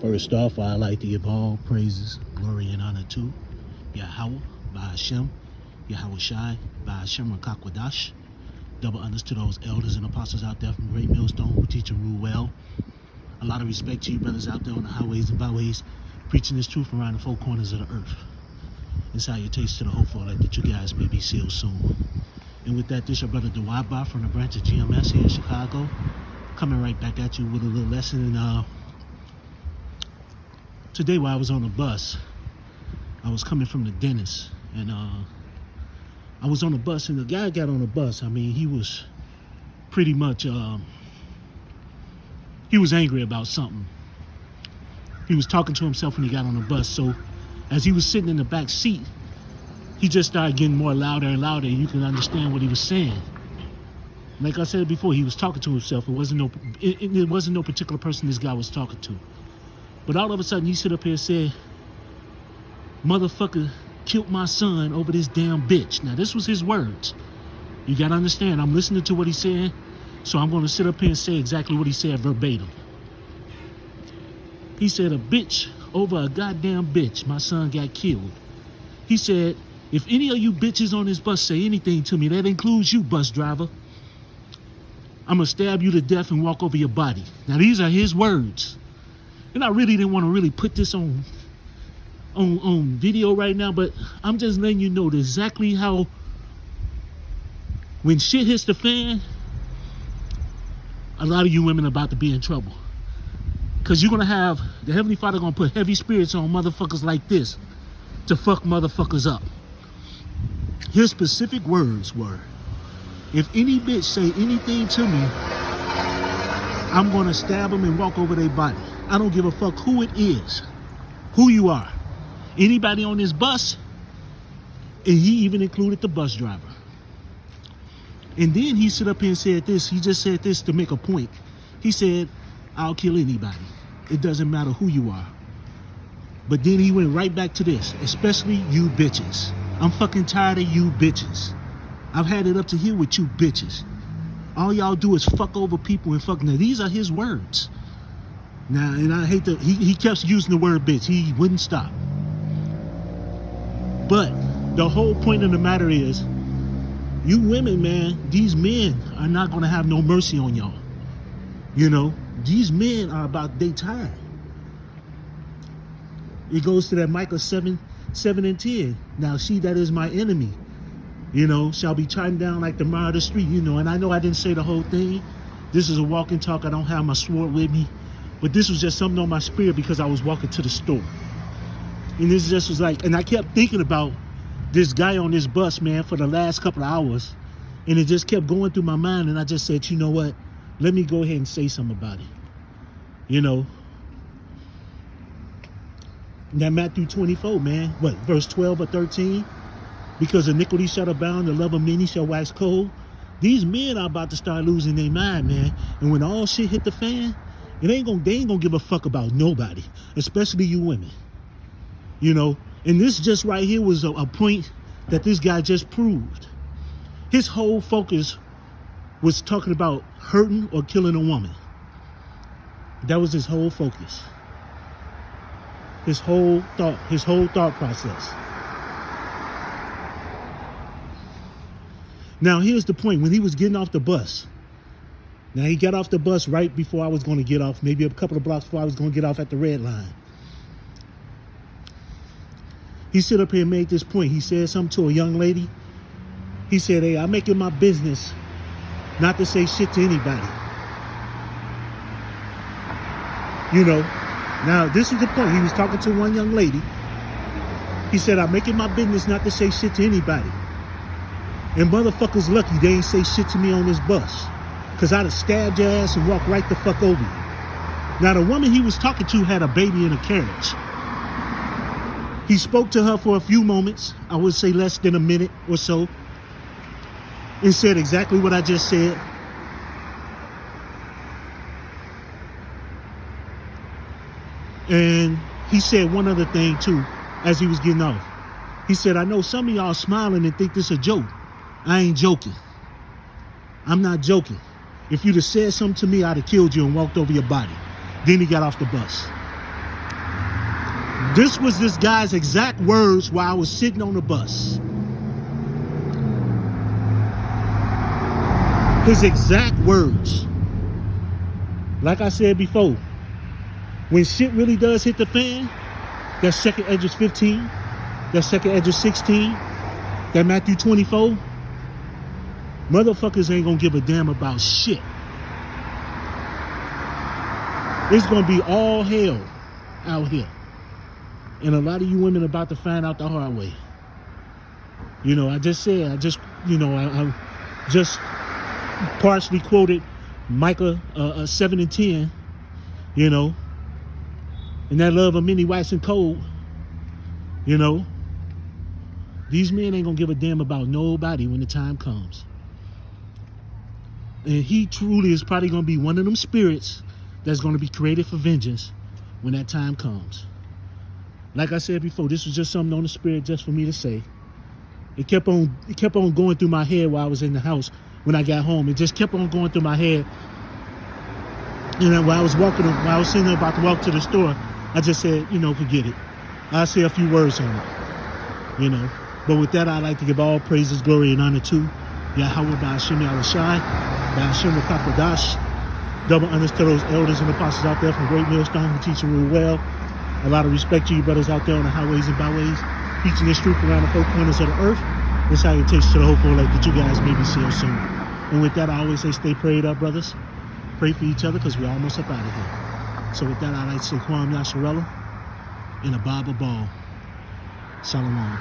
First off, I'd like to give all praises, glory, and honor to Yahweh, Bahashem, Yahweh Shai, Bahashem Rakakwadash. Double honors to those elders and apostles out there from Great Millstone who teach and rule well. A lot of respect to you brothers out there on the highways and byways, preaching this truth around the four corners of the earth. And salutations to the hopeful that you guys may be sealed soon. And with that, this your brother Dewaba from the branch of GMS here in Chicago, coming right back at you with a little lesson. And today while I was on the bus, I was coming from the dentist, and I was on the bus, and the guy got on the bus. I mean, he was pretty much, he was angry about something. He was talking to himself when he got on the bus. So as he was sitting in the back seat, he just started getting more louder and louder, and you can understand what he was saying. Like I said before, he was talking to himself. It wasn't no particular person this guy was talking to. But all of a sudden, he sit up here and said, "Motherfucker killed my son over this damn bitch." Now, this was his words. You got to understand, I'm listening to what he's saying, so I'm going to sit up here and say exactly what he said verbatim. He said, "A bitch over a goddamn bitch. My son got killed." He said, "If any of you bitches on this bus say anything to me, that includes you, bus driver, I'm going to stab you to death and walk over your body." Now, these are his words. And I really didn't want to really put this on video right now, but I'm just letting you know exactly how when shit hits the fan, a lot of you women are about to be in trouble. Because you're going to have, the Heavenly Father going to put heavy spirits on motherfuckers like this to fuck motherfuckers up. His specific words were, "If any bitch say anything to me, I'm going to stab them and walk over their body. I don't give a fuck who it is, who you are. Anybody on this bus," and he even included the bus driver. And then he stood up here and said this. He just said this to make a point. He said, "I'll kill anybody. It doesn't matter who you are." But then he went right back to this, "Especially you bitches. I'm fucking tired of you bitches. I've had it up to here with you bitches. All y'all do is fuck over people and fuck." Now, these are his words. Now, and I hate to, he kept using the word bitch. He wouldn't stop. But the whole point of the matter is, you women, man, these men are not going to have no mercy on y'all. You know, these men are about their time. It goes to that Micah 7:7-10. "Now she that is my enemy, you know, shall be trodden down like the mire of the street." You know, and I know I didn't say the whole thing. This is a walking talk. I don't have my sword with me. But this was just something on my spirit because I was walking to the store. And this just was like, and I kept thinking about this guy on this bus, man, for the last couple of hours. And it just kept going through my mind. And I just said, you know what? Let me go ahead and say something about it. You know, that Matthew 24, man, what, verse 12 or 13? "Because iniquity shall abound, the love of many shall wax cold." These men are about to start losing their mind, man. And when all shit hit the fan, they ain't gonna give a fuck about nobody, especially you women. You know, and this just right here was a point that this guy just proved. His whole focus was talking about hurting or killing a woman. That was his whole focus. His whole thought process. Now, here's the point. When he was getting off the bus, now he got off the bus right before I was going to get off, maybe a couple of blocks before I was going to get off at the red line. He stood up here and made this point. He said something to a young lady. He said, "Hey, I make it my business not to say shit to anybody." You know, now this is the point. He was talking to one young lady. He said, "I make it my business not to say shit to anybody. And motherfuckers lucky they ain't say shit to me on this bus. Because I'd have stabbed your ass and walked right the fuck over you." Now, the woman he was talking to had a baby in a carriage. He spoke to her for a few moments, I would say less than a minute or so, and said exactly what I just said. And he said one other thing too, as he was getting off. He said, "I know some of y'all smiling and think this a joke. I ain't joking. I'm not joking. If you'd have said something to me, I'd have killed you and walked over your body." Then he got off the bus. This was this guy's exact words while I was sitting on the bus. His exact words. Like I said before, when shit really does hit the fan, that second Esdras 15, that second Esdras 16, that Matthew 24, motherfuckers ain't gonna give a damn about shit. It's gonna be all hell out here. And a lot of you women about to find out the hard way. You know, I just partially quoted Micah 7 and 10, you know, and that love of many waxing cold, you know. These men ain't gonna give a damn about nobody when the time comes. And he truly is probably gonna be one of them spirits that's gonna be created for vengeance when that time comes. Like I said before, this was just something on the spirit just for me to say. It kept on going through my head while I was in the house when I got home. It just kept on going through my head. You know, while I was sitting there about to walk to the store, I just said, you know, forget it. I'll say a few words on it. You know. But with that, I'd like to give all praises, glory, and honor to Yahweh Ba'ashim Yahushai, Ba'ashim Kakodash. Double honors to those elders and apostles out there from Great Millstone who teach and rule well. A lot of respect to you brothers out there on the highways and byways, preaching this truth around the four corners of the earth. This salutations to the hopeful elect that you guys may be seeing soon. And with that, I always say stay prayed up, brothers. Pray for each other because we're almost up out of here. So with that, I'd like to say Kwam Yasharella and a Baba Ball. Shalom.